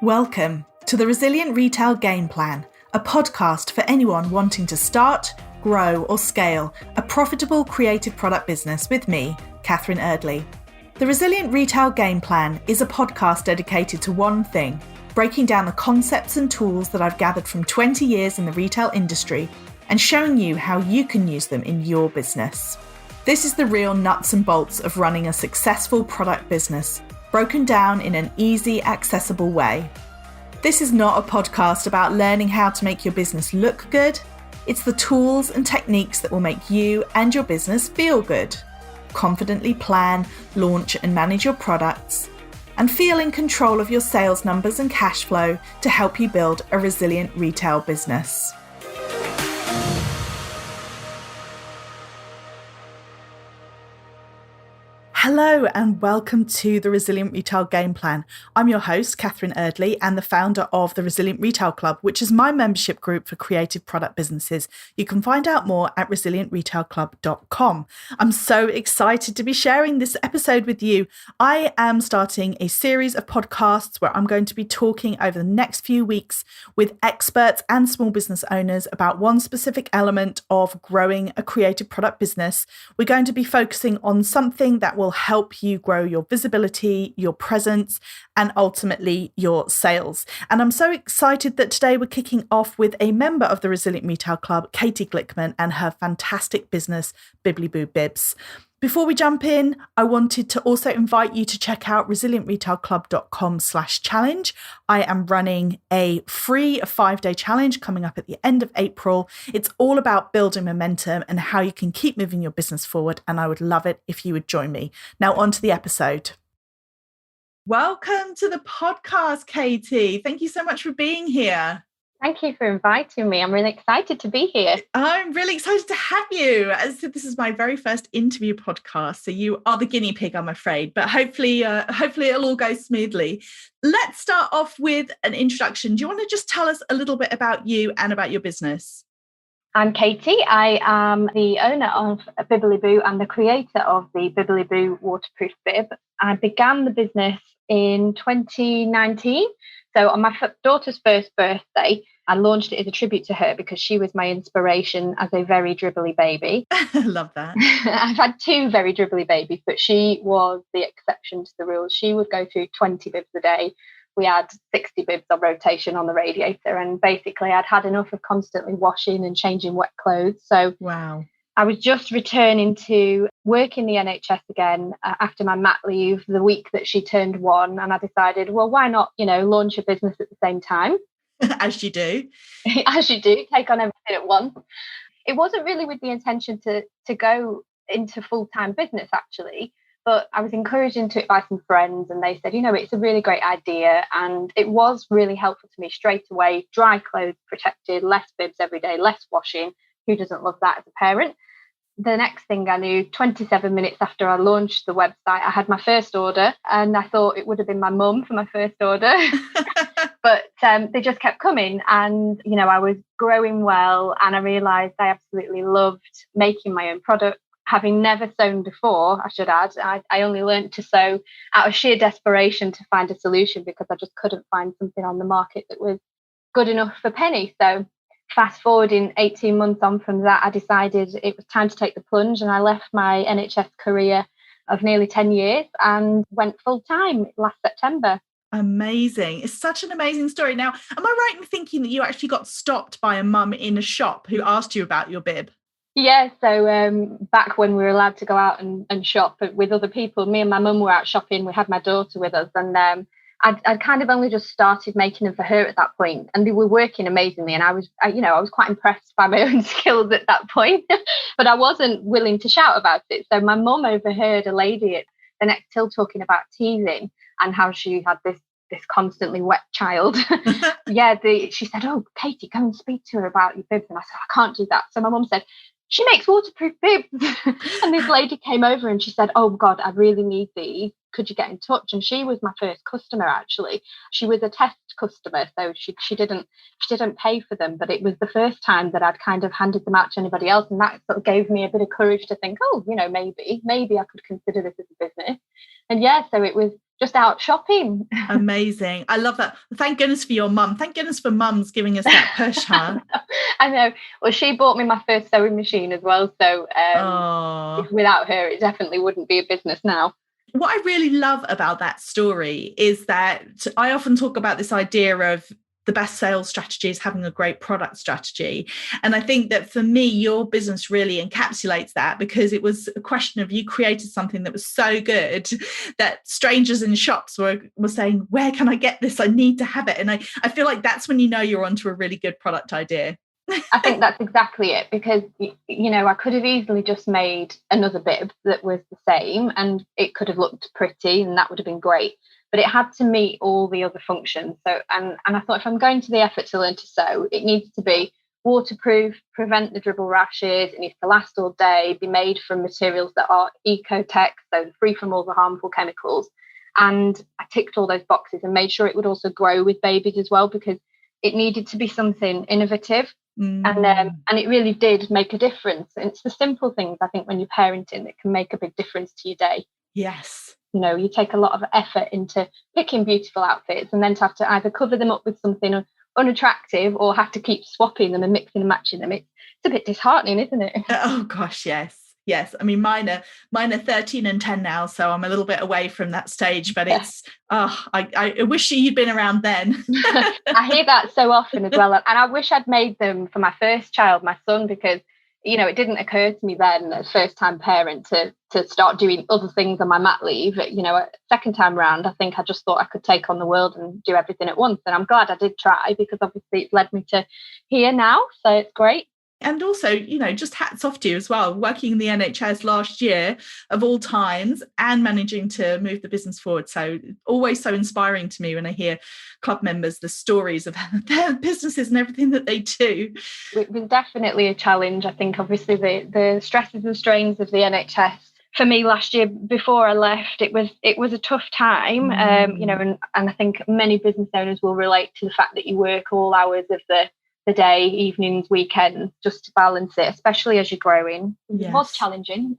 Welcome to the Resilient Retail Game Plan, a podcast for anyone wanting to start, grow or scale a profitable creative product business with me, Catherine Eardley. The Resilient Retail Game Plan is a podcast dedicated to one thing, breaking down the concepts and tools that I've gathered from 20 years in the retail industry and showing you how you can use them in your business. This is the real nuts and bolts of running a successful product business, broken down in an easy, accessible way. This is not a podcast about learning how to make your business look good. It's the tools and techniques that will make you and your business feel good. Confidently plan, launch and manage your products, and feel in control of your sales numbers and cash flow to help you build a resilient retail business. Hello and welcome to the Resilient Retail Game Plan. I'm your host, Catherine Eardley, and the founder of the Resilient Retail Club, which is my membership group for creative product businesses. You can find out more at resilientretailclub.com. I'm so excited to be sharing this episode with you. I am starting a series of podcasts where I'm going to be talking over the next few weeks with experts and small business owners about one specific element of growing a creative product business. We're going to be focusing on something that will help you grow your visibility, your presence, and ultimately your sales. And I'm so excited that today we're kicking off with a member of the Resilient Retail Club, Katie Glickman, and her fantastic business, Bibs. Before we jump in, I wanted to also invite you to check out resilientretailclub.com/challenge. I am running a free 5-day challenge coming up at the end of April. It's all about building momentum and how you can keep moving your business forward. And I would love it if you would join me. Now on to the episode. Welcome to the podcast, Katie. Thank you so much for being here. Thank you for inviting me. I'm really excited to be here. I'm really excited to have you. As I said, this is my very first interview podcast, so you are the guinea pig, I'm afraid, but hopefully it'll all go smoothly. Let's start off with an introduction. Do you want to just tell us a little bit about you and about your business? I'm Katie. I am the owner of Bibbily and the creator of the Bibbily waterproof bib. I began the business in 2019. So on my daughter's first birthday, I launched it as a tribute to her because she was my inspiration as a very dribbly baby. I love that. I've had two very dribbly babies, but she was the exception to the rule. She would go through 20 bibs a day. We had 60 bibs on rotation on the radiator. And basically, I'd had enough of constantly washing and changing wet clothes. So wow. I was just returning to work in the NHS again after my mat leave the week that she turned 1. And I decided, well, why not, launch a business at the same time? As you do. As you do, take on everything at once. It wasn't really with the intention to go into full-time business, actually. But I was encouraged into it by some friends and they said, it's a really great idea. And it was really helpful to me straight away. Dry clothes protected, less bibs every day, less washing. Who doesn't love that as a parent? The next thing I knew, 27 minutes after I launched the website, I had my first order and I thought it would have been my mum for my first order. But they just kept coming and, I was growing well and I realised I absolutely loved making my own product. Having never sewn before, I should add, I only learned to sew out of sheer desperation to find a solution because I just couldn't find something on the market that was good enough for Penny. So fast forwarding 18 months on from that, I decided it was time to take the plunge and I left my NHS career of nearly 10 years and went full time last September. Amazing. It's such an amazing story. Now, am I right in thinking that you actually got stopped by a mum in a shop who asked you about your bib? Yeah, so back when we were allowed to go out and shop with other people, me and my mum were out shopping. We had my daughter with us and I'd kind of only just started making them for her at that point, and they were working amazingly. And I was quite impressed by my own skills at that point, but I wasn't willing to shout about it. So my mum overheard a lady at the next till talking about teething and how she had this constantly wet child. She said, "Oh, Katie, come and speak to her about your bibs." And I said, "I can't do that." So my mum said, "She makes waterproof bibs." And this lady came over and she said, "Oh God, I really need these. Could you get in touch?" And she was my first customer, actually. She was a test customer, so she didn't pay for them, but it was the first time that I'd kind of handed them out to anybody else, and that sort of gave me a bit of courage to think, maybe I could consider this as a business. And so it was just out shopping. Amazing. I love that. Thank goodness for your mum. Thank goodness for mums giving us that push, huh? I know. Well, she bought me my first sewing machine as well. So Oh. without her, it definitely wouldn't be a business now. What I really love about that story is that I often talk about this idea of the best sales strategy is having a great product strategy. And I think that for me, your business really encapsulates that, because it was a question of you created something that was so good that strangers in shops were saying, where can I get this? I need to have it. And I feel like that's when you know you're onto a really good product idea. I think that's exactly it, because, you know, I could have easily just made another bib that was the same and it could have looked pretty and that would have been great. But it had to meet all the other functions. So, and I thought, if I'm going to the effort to learn to sew, it needs to be waterproof, prevent the dribble rashes, it needs to last all day, be made from materials that are eco-tech, so free from all the harmful chemicals. And I ticked all those boxes and made sure it would also grow with babies as well, because it needed to be something innovative. And it really did make a difference. And it's the simple things, I think, when you're parenting, that can make a big difference to your day. Yes. You know, you take a lot of effort into picking beautiful outfits, and then to have to either cover them up with something unattractive or have to keep swapping them and mixing and matching them. It's a bit disheartening, isn't it? Oh gosh, yes. Yes. I mean, mine are 13 and 10 now, so I'm a little bit away from that stage, but it's, I wish you'd been around then. I hear that so often as well. And I wish I'd made them for my first child, my son, because, you know, it didn't occur to me then as first-time parent to start doing other things on my mat leave. You know, second time round, I think I just thought I could take on the world and do everything at once. And I'm glad I did try, because obviously it's led me to here now. So it's great. And also, you know, just hats off to you as well, working in the NHS last year of all times and managing to move the business forward. So always so inspiring to me when I hear club members, the stories of their businesses and everything that they do. It was definitely a challenge. I think obviously the stresses and strains of the NHS for me last year before I left, it was a tough time. You know, and I think many business owners will relate to the fact that you work all hours of the day, evenings, weekends, just to balance it, especially as you're growing. Yes. It was challenging.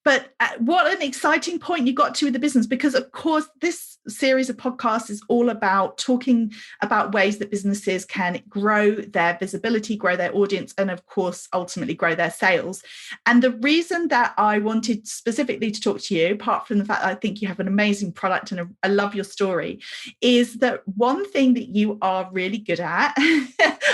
But what an exciting point you got to with the business, because of course this series of podcasts is all about talking about ways that businesses can grow their visibility, grow their audience, and of course ultimately grow their sales. And the reason that I wanted specifically to talk to you, apart from the fact that I think you have an amazing product and I love your story, is that one thing that you are really good at,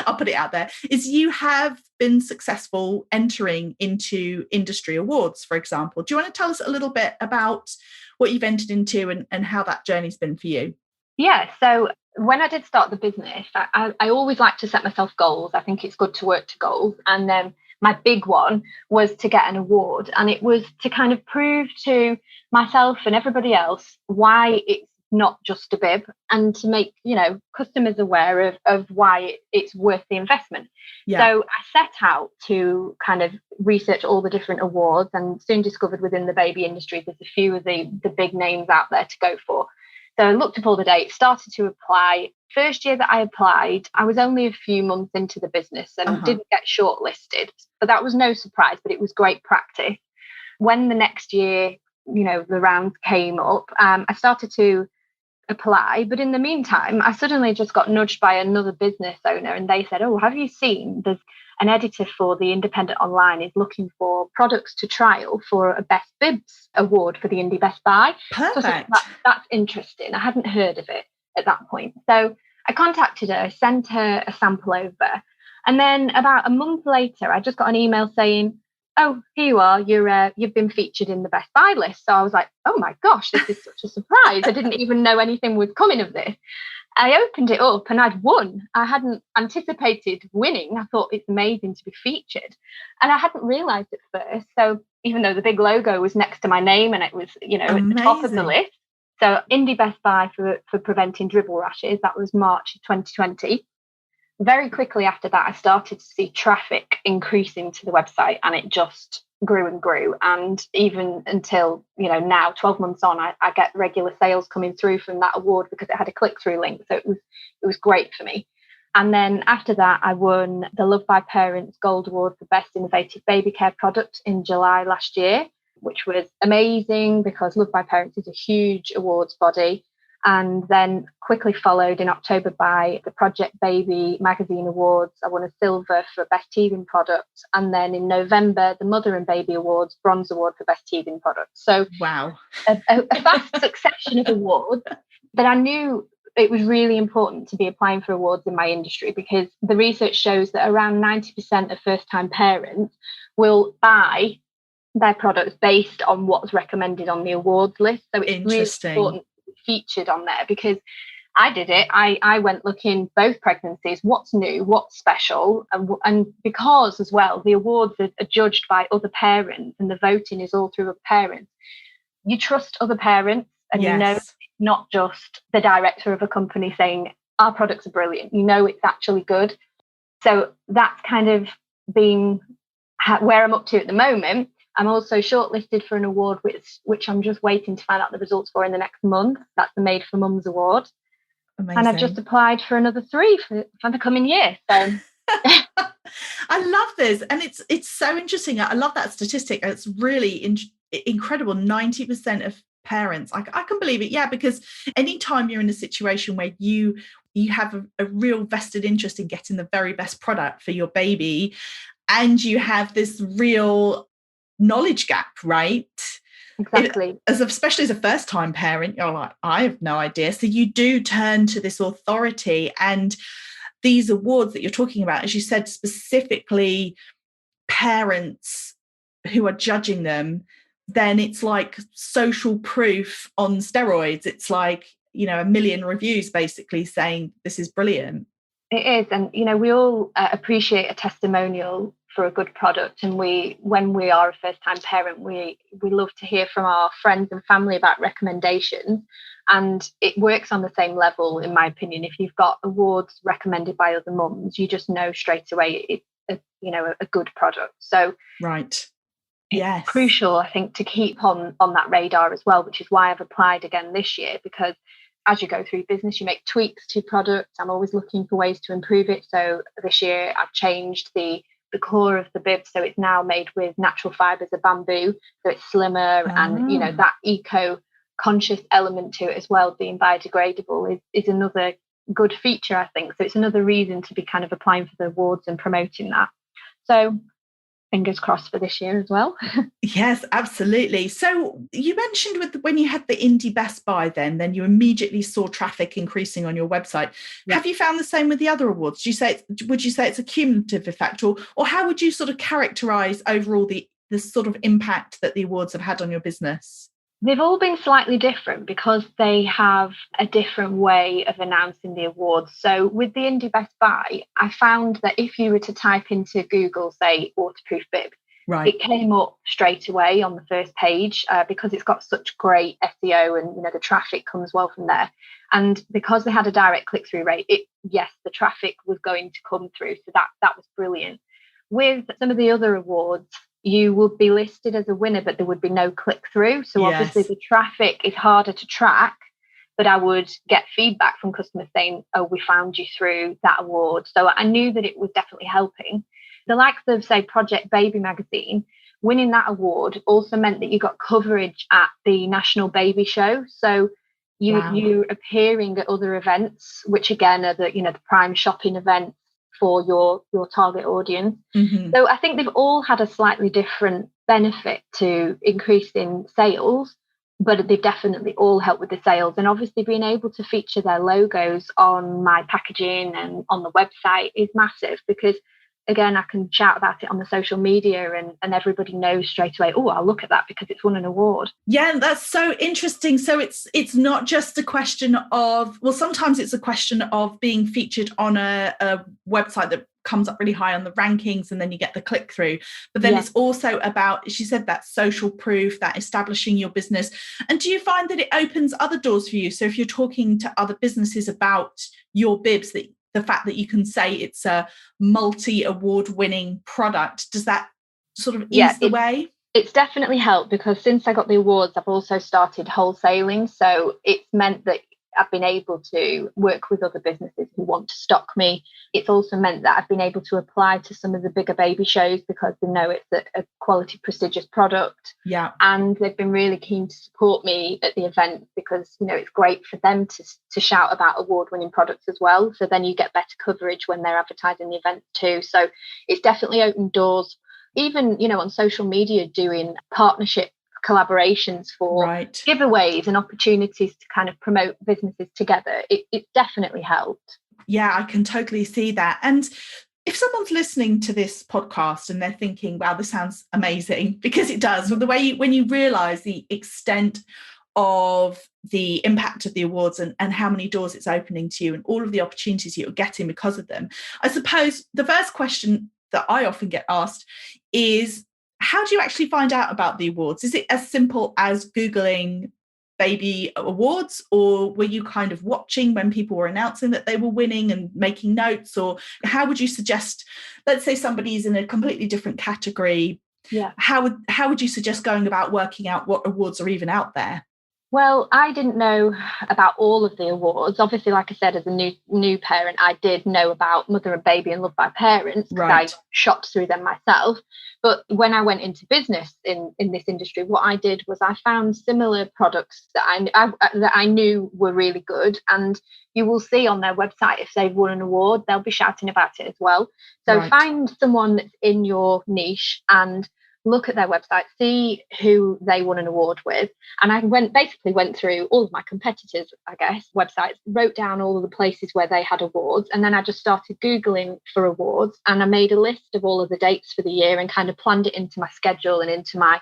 I'll put it out there, is you have been successful entering into industry awards, for example. Do you want to tell us a little bit about what you've entered into and how that journey's been for you? Yeah, so when I did start the business, I always like to set myself goals. I think it's good to work to goals. And then my big one was to get an award. And it was to kind of prove to myself and everybody else why it's not just a bib, and to make, you know, customers aware of why it's worth the investment. Yeah. So I set out to kind of research all the different awards, and soon discovered within the baby industry there's a few of the big names out there to go for. So I looked up all the dates, started to apply. First year that I applied, I was only a few months into the business and didn't get shortlisted. But that was no surprise, but it was great practice. When the next year, you know, the rounds came up, I started to apply. But in the meantime, I suddenly just got nudged by another business owner, and they said, "Oh, have you seen there's an editor for the Independent Online is looking for products to trial for a Best Bibs award for the Indie Best Buy." Perfect. So that's interesting. I hadn't heard of it at that point. So I contacted her, sent her a sample over. And then about a month later, I just got an email saying, "Oh, here you are, you've been featured in the Best Buy list." So I was like, oh my gosh, this is such a surprise. I didn't even know anything was coming of this. I opened it up and I'd won. I hadn't anticipated winning. I thought it's amazing to be featured. And I hadn't realised at first. So even though the big logo was next to my name and it was, you know, amazing, at the top of the list. So Indie Best Buy for preventing dribble rashes, that was March 2020. Very quickly after that, I started to see traffic increasing to the website, and it just grew and grew. And even until, you know, now 12 months on, I get regular sales coming through from that award because it had a click-through link. So it was great for me. And then after that, I won the Love by Parents Gold Award for Best Innovative Baby Care Product in July last year. which was amazing because Love by Parents is a huge awards body. And then quickly followed in October by the Project Baby Magazine Awards. I won a silver for Best Teething Product. And then in November, the Mother and Baby Awards, Bronze Award for Best Teething Product. So wow, a vast succession of awards that I knew it was really important to be applying for awards in my industry, because the research shows that around 90% of first-time parents will buy their products based on what's recommended on the awards list. So it's really important featured on there, because I did it. I went looking both pregnancies, what's new, what's special, and because as well the awards are judged by other parents and the voting is all through other parents. You trust other parents, and you know it's not just the director of a company saying our products are brilliant. You know it's actually good. So that's kind of been where I'm up to at the moment. I'm also shortlisted for an award which I'm just waiting to find out the results for in the next month. That's the Made for Mums Award. Amazing. And I've just applied for another 3 for the coming year. So I love this. And it's so interesting. I love that statistic. It's really incredible. 90% of parents. I can believe it. Yeah, because anytime you're in a situation where you have a real vested interest in getting the very best product for your baby, and you have this real knowledge gap, right? Exactly. Especially as a first-time parent, you're like, I have no idea. So you do turn to this authority, and these awards that you're talking about, as you said, specifically parents who are judging them, then it's like social proof on steroids. It's like, 1 million reviews basically saying this is brilliant. It is. And, we all appreciate a testimonial for a good product. And when we are a first-time parent, we love to hear from our friends and family about recommendations. And it works on the same level, in my opinion. If you've got awards recommended by other mums, you just know straight away it's a good product. So right. Yes. It's crucial, I think, to keep on that radar as well, which is why I've applied again this year, because as you go through business, you make tweaks to products. I'm always looking for ways to improve it. So this year I've changed the core of the bib, so it's now made with natural fibres of bamboo, so it's slimmer and that eco-conscious element to it as well, being biodegradable is another good feature, I think. So it's another reason to be kind of applying for the awards and promoting that. So fingers crossed for this year as well. Yes, absolutely. So you mentioned when you had the Indie Best Buy, then you immediately saw traffic increasing on your website. Yeah. Have you found the same with the other awards? Would you say it's a cumulative effect, or how would you sort of characterize overall the sort of impact that the awards have had on your business? They've all been slightly different because they have a different way of announcing the awards. So with the Indie Best Buy, I found that if you were to type into Google, say, waterproof bib, right, it came up straight away on the first page because it's got such great SEO and, the traffic comes well from there. And because they had a direct click-through rate, the traffic was going to come through. So that was brilliant. With some of the other awards, you would be listed as a winner, but there would be no click-through. So obviously the traffic is harder to track, but I would get feedback from customers saying, oh, we found you through that award. So I knew that it was definitely helping. The likes of, say, Project Baby Magazine, winning that award also meant that you got coverage at the National Baby Show. So you're appearing at other events, which again are the prime shopping events for your target audience. Mm-hmm. So I think they've all had a slightly different benefit to increasing sales, but they've definitely all helped with the sales. And obviously being able to feature their logos on my packaging and on the website is massive, because again, I can shout about it on the social media and everybody knows straight away, oh, I'll look at that because it's won an award. Yeah, and that's so interesting. So it's not just a question of, well, sometimes it's a question of being featured on a website that comes up really high on the rankings and then you get the click through. But then it's also about, as you said, that social proof, that establishing your business. And do you find that it opens other doors for you? So if you're talking to other businesses about your bibs, that the fact that you can say it's a multi-award winning product, does that sort of ease the way? It's definitely helped, because since I got the awards, I've also started wholesaling. So it's meant that I've been able to work with other businesses who want to stock me. It's also meant that I've been able to apply to some of the bigger baby shows because they know it's a quality, prestigious product. Yeah. And they've been really keen to support me at the event because, it's great for them to shout about award-winning products as well. So then you get better coverage when they're advertising the event too. So it's definitely opened doors, even, on social media, doing partnership collaborations for giveaways and opportunities to kind of promote businesses together. It definitely helped. Yeah, I can totally see that. And if someone's listening to this podcast and they're thinking, wow, this sounds amazing, because it does, the way when you realize the extent of the impact of the awards and how many doors it's opening to you and all of the opportunities you're getting because of them, I suppose the first question that I often get asked is, how do you actually find out about the awards? Is it as simple as Googling baby awards, or were you kind of watching when people were announcing that they were winning and making notes? Or how would you suggest, let's say somebody's in a completely different category, how would you suggest going about working out what awards are even out there? Well, I didn't know about all of the awards. Obviously, like I said, as a new parent, I did know about Mother and Baby and Love by Parents because I shopped through them myself. But when I went into business in this industry, what I did was I found similar products that I knew were really good. And you will see on their website, if they've won an award, they'll be shouting about it as well. So find someone that's in your niche and look at their website, see who they won an award with. And I went through all of my competitors, I guess, websites, wrote down all of the places where they had awards. And then I just started Googling for awards. And I made a list of all of the dates for the year and kind of planned it into my schedule and into my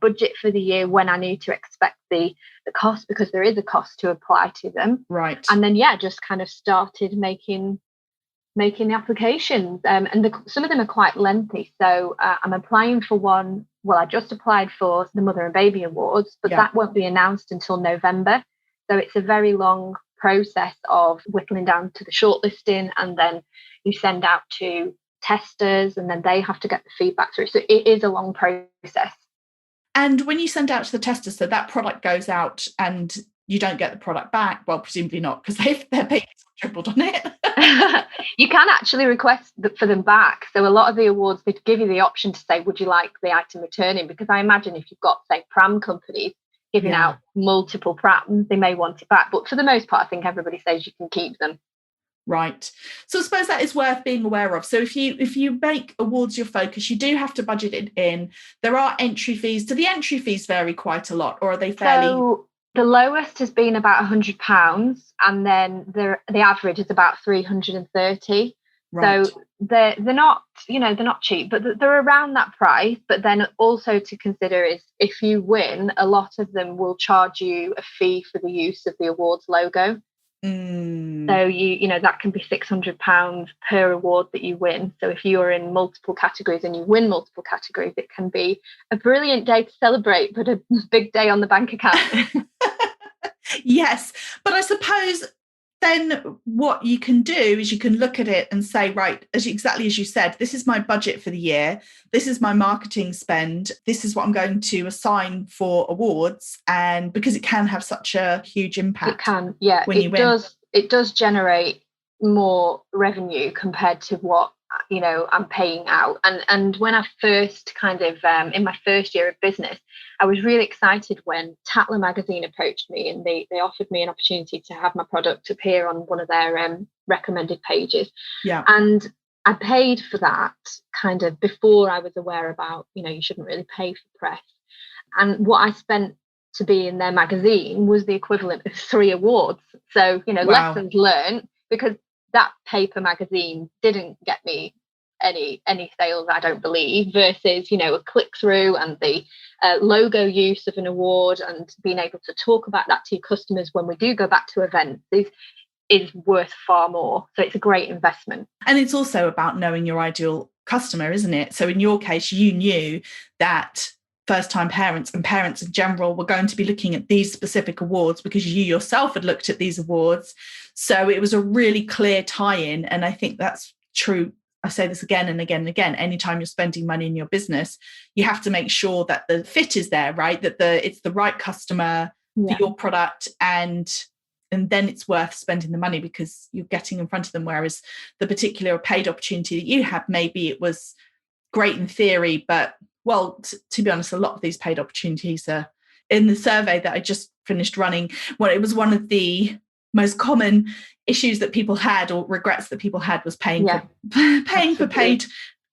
budget for the year when I knew to expect the cost, because there is a cost to apply to them. Right. And then, just kind of started making the applications, and some of them are quite lengthy. So I'm applying for one. Well, I just applied for the Mother and Baby Awards, but that won't be announced until November. So it's a very long process of whittling down to the shortlisting, and then you send out to testers, and then they have to get the feedback through. So it is a long process. And when you send out to the testers, so that product goes out and you don't get the product back. Well, presumably not, because they're paying tripled on it. You can actually request for them back. So a lot of the awards, they give you the option to say, would you like the item returning? Because I imagine if you've got, say, pram companies giving out multiple prams, they may want it back. But for the most part, I think everybody says you can keep them. Right. So I suppose that is worth being aware of. So if you make awards your focus, you do have to budget it in. There are entry fees. Do the entry fees vary quite a lot, or are they fairly... So the lowest has been about £100, and then the average is about 330. Right. So they're not, they're not cheap, but they're around that price. But then also to consider is if you win, a lot of them will charge you a fee for the use of the awards logo. So you that can be £600 per award that you win. So if you're in multiple categories and you win multiple categories, it can be a brilliant day to celebrate, but a big day on the bank account. Yes, but I suppose then what you can do is you can look at it and say, right, exactly as you said, this is my budget for the year. This is my marketing spend. This is what I'm going to assign for awards. And because it can have such a huge impact. It can, yeah. When you win. It does generate more revenue compared to what, I'm paying out. And when I first kind of, in my first year of business, I was really excited when Tatler magazine approached me and they offered me an opportunity to have my product appear on one of their recommended pages. Yeah. And I paid for that kind of before I was aware about, you shouldn't really pay for press. And what I spent to be in their magazine was the equivalent of 3 awards. So, wow. Lessons learned, because that paper magazine didn't get me any sales, I don't believe, versus, a click through and the logo use of an award and being able to talk about that to your customers when we do go back to events is worth far more. So it's a great investment. And it's also about knowing your ideal customer, isn't it? So in your case, you knew that first-time parents and parents in general were going to be looking at these specific awards because you yourself had looked at these awards. So it was a really clear tie-in. And I think that's true. I say this again and again and again. Anytime you're spending money in your business, you have to make sure that the fit is there, right? That it's the right customer for your product, and and then it's worth spending the money because you're getting in front of them. Whereas the particular paid opportunity that you had, maybe it was great in theory, but to be honest, a lot of these paid opportunities are, in the survey that I just finished running, it was one of the most common issues that people had, or regrets that people had, was paying for paid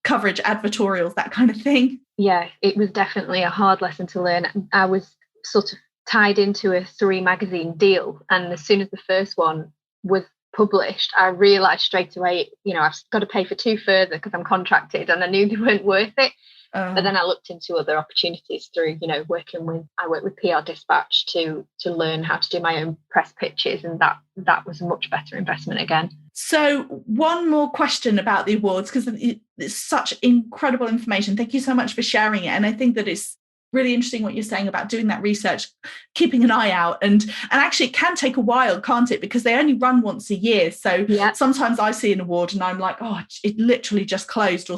coverage, advertorials, that kind of thing. Yeah, it was definitely a hard lesson to learn. I was sort of tied into a 3 magazine deal, and as soon as the first one was published, I realised straight away, I've got to pay for 2 further because I'm contracted, and I knew they weren't worth it. But then I looked into other opportunities through, I work with PR Dispatch to learn how to do my own press pitches, and that was a much better investment again. So one more question about the awards, because it's such incredible information. Thank you so much for sharing it. And I think that it's really interesting what you're saying about doing that research, keeping an eye out, and actually it can take a while, can't it? Because they only run once a year. So sometimes I see an award and I'm like, oh, it literally just closed. Or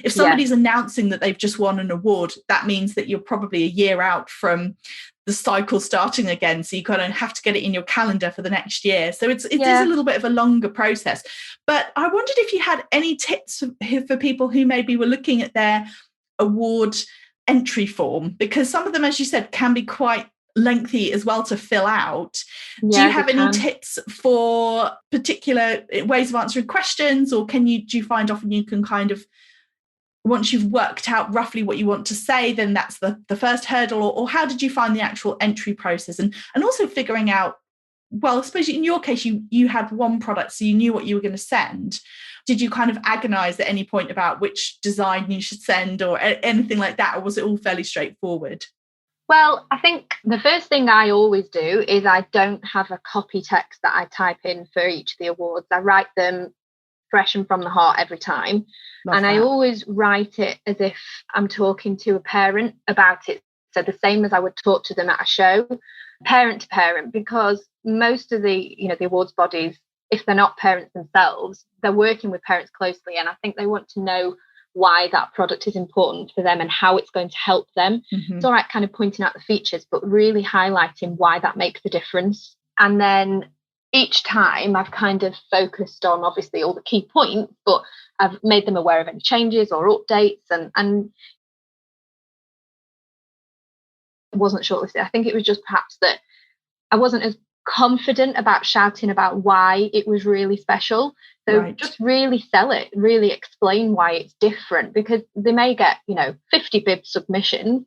if somebody's announcing that they've just won an award, that means that you're probably a year out from the cycle starting again. So you kind of have to get it in your calendar for the next year. So it is a little bit of a longer process. But I wondered if you had any tips for people who maybe were looking at their award entry form, because some of them, as you said, can be quite lengthy as well to fill out. Do you have any tips for particular ways of answering questions, or do you find often you can kind of, once you've worked out roughly what you want to say, then that's the first hurdle? Or how did you find the actual entry process, and also figuring out, I suppose in your case you had one product, so you knew what you were going to send. Did you kind of agonize at any point about which design you should send or anything like that, or was it all fairly straightforward? Well, I think the first thing I always do is I don't have a copy text that I type in for each of the awards. I write them fresh and from the heart every time. I always write it as if I'm talking to a parent about it. So the same as I would talk to them at a show, parent to parent, because most of the awards bodies, if they're not parents themselves, they're working with parents closely. And I think they want to know why that product is important for them and how it's going to help them. Mm-hmm. It's all right kind of pointing out the features, but really highlighting why that makes a difference. And then each time I've kind of focused on obviously all the key points, but I've made them aware of any changes or updates, and it wasn't shortlisted. I think it was just perhaps that I wasn't as confident about shouting about why it was really special. So just really sell it, really explain why it's different, because they may get 50 bib submissions,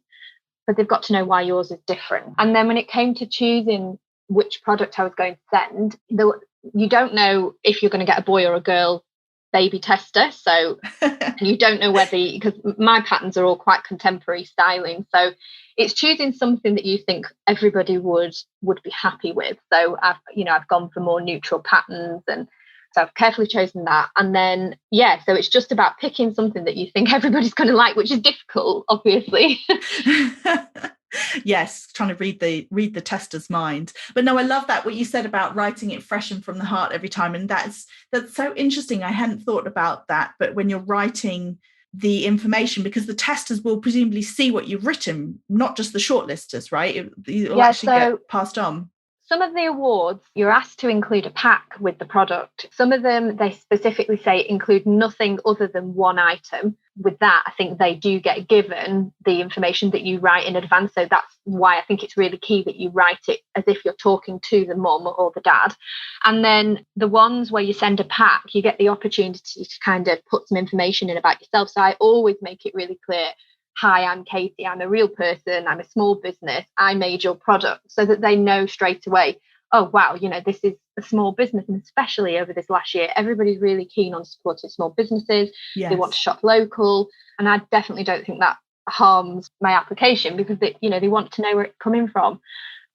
but they've got to know why yours is different. And then when it came to choosing which product I was going to send, you don't know if you're going to get a boy or a girl baby tester, so you don't know whether, because my patterns are all quite contemporary styling, so it's choosing something that you think everybody would be happy with. So I've gone for more neutral patterns, and so I've carefully chosen that. And then so it's just about picking something that you think everybody's going to like, which is difficult, obviously. Yes, trying to read the tester's mind. But no, I love that what you said about writing it fresh and from the heart every time, and that's so interesting. I hadn't thought about that. But when you're writing the information, because the testers will presumably see what you've written, not just the shortlisters, right? It'll actually get passed on. Some of the awards, you're asked to include a pack with the product. Some of them, they specifically say include nothing other than one item. With that, I think they do get given the information that you write in advance. So that's why I think it's really key that you write it as if you're talking to the mum or the dad. And then the ones where you send a pack, you get the opportunity to kind of put some information in about yourself. So I always make it really clear. Hi, I'm Katie. I'm a real person. I'm a small business. I made your product, so that they know straight away, oh, wow, this is a small business. And especially over this last year, everybody's really keen on supporting small businesses. Yes. They want to shop local. And I definitely don't think that harms my application, because they want to know where it's coming from.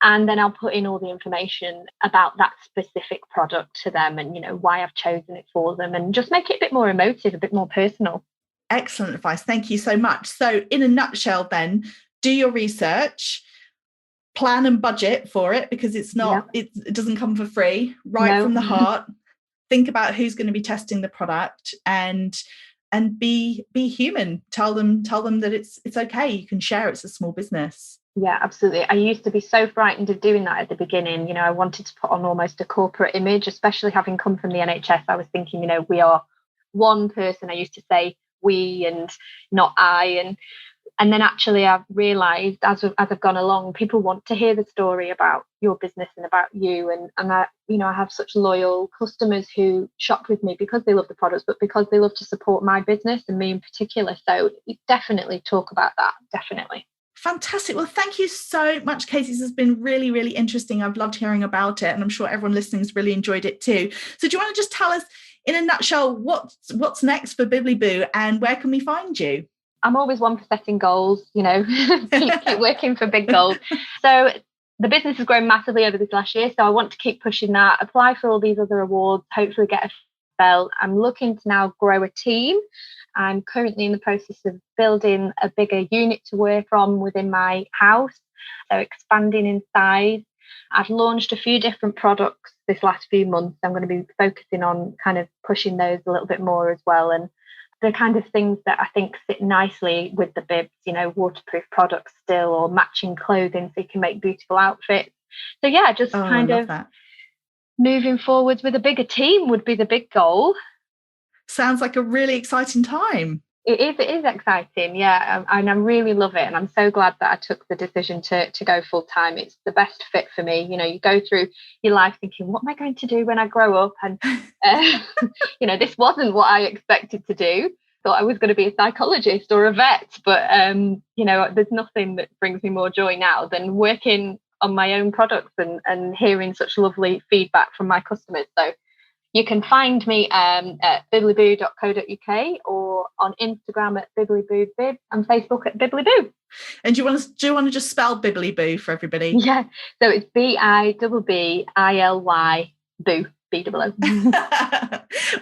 And then I'll put in all the information about that specific product to them, and, why I've chosen it for them, and just make it a bit more emotive, a bit more personal. Excellent advice. Thank you so much. So in a nutshell then, do your research, plan and budget for it, because it's not, it doesn't come for free, right from the heart. Think about who's going to be testing the product, and be human. Tell them that it's okay. You can share. It's a small business. Yeah, absolutely. I used to be so frightened of doing that at the beginning. I wanted to put on almost a corporate image, especially having come from the NHS. I was thinking, we are one person. I used to say we and not I. And then actually I've realised as I've gone along, people want to hear the story about your business and about you. And I, I have such loyal customers who shop with me because they love the products, but because they love to support my business and me in particular. So definitely talk about that. Definitely. Fantastic. Well, thank you so much, Katie. This has been really, really interesting. I've loved hearing about it, and I'm sure everyone listening has really enjoyed it too. So do you want to just tell us in a nutshell what's next for Bibbily Boo and where can we find you? I'm always one for setting goals, keep working for big goals. So the business has grown massively over this last year. So I want to keep pushing that, apply for all these other awards, hopefully get a belt. I'm looking to now grow a team. I'm currently in the process of building a bigger unit to work from within my house. So expanding in size. I've launched a few different products this last few months. I'm going to be focusing on kind of pushing those a little bit more as well. And the kind of things that I think sit nicely with the Bibs, waterproof products still, or matching clothing so you can make beautiful outfits. So yeah, just kind of moving forwards with a bigger team would be the big goal. Sounds like a really exciting time. It is exciting, yeah, and I really love it, and I'm so glad that I took the decision to go full time. It's the best fit for me. You go through your life thinking, what am I going to do when I grow up? And this wasn't what I expected to do. Thought I was going to be a psychologist or a vet, but there's nothing that brings me more joy now than working on my own products and hearing such lovely feedback from my customers. So you can find me at bibblyboo.co.uk or on Instagram at bibblyboo.bib and Facebook at bibblyboo. And do you want to just spell Bibbily Boo for everybody? Yeah, so it's BIBBILY Boo. B-double-O.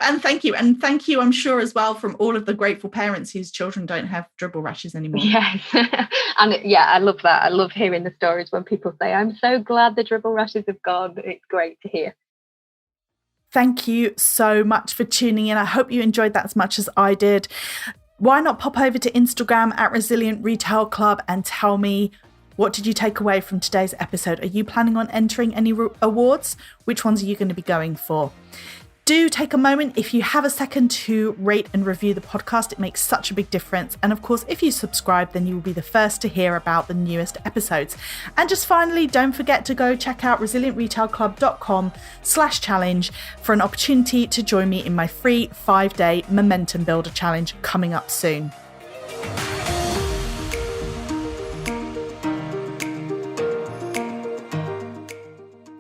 And thank you, I'm sure, as well, from all of the grateful parents whose children don't have dribble rashes anymore. Yes. And yeah, I love that. I love hearing the stories when people say, I'm so glad the dribble rashes have gone. It's great to hear. Thank you so much for tuning in. I hope you enjoyed that as much as I did. Why not pop over to Instagram at Resilient Retail Club and tell me, what did you take away from today's episode? Are you planning on entering any awards? Which ones are you going to be going for? Do take a moment, if you have a second, to rate and review the podcast. It makes such a big difference. And of course, if you subscribe, then you will be the first to hear about the newest episodes. And just finally, don't forget to go check out resilientretailclub.com/challenge for an opportunity to join me in my free 5-day Momentum Builder Challenge coming up soon.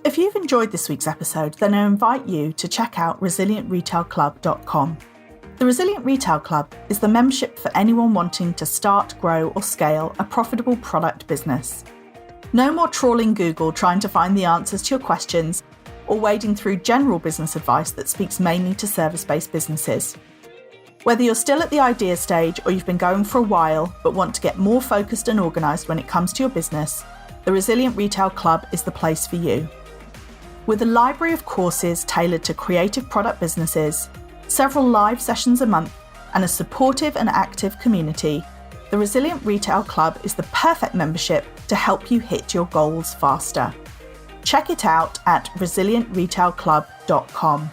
If you've enjoyed this week's episode, then I invite you to check out resilientretailclub.com. The Resilient Retail Club is the membership for anyone wanting to start, grow, or scale a profitable product business. No more trawling Google trying to find the answers to your questions or wading through general business advice that speaks mainly to service-based businesses. Whether you're still at the idea stage or you've been going for a while but want to get more focused and organised when it comes to your business, the Resilient Retail Club is the place for you. With a library of courses tailored to creative product businesses, several live sessions a month, and a supportive and active community, the Resilient Retail Club is the perfect membership to help you hit your goals faster. Check it out at resilientretailclub.com.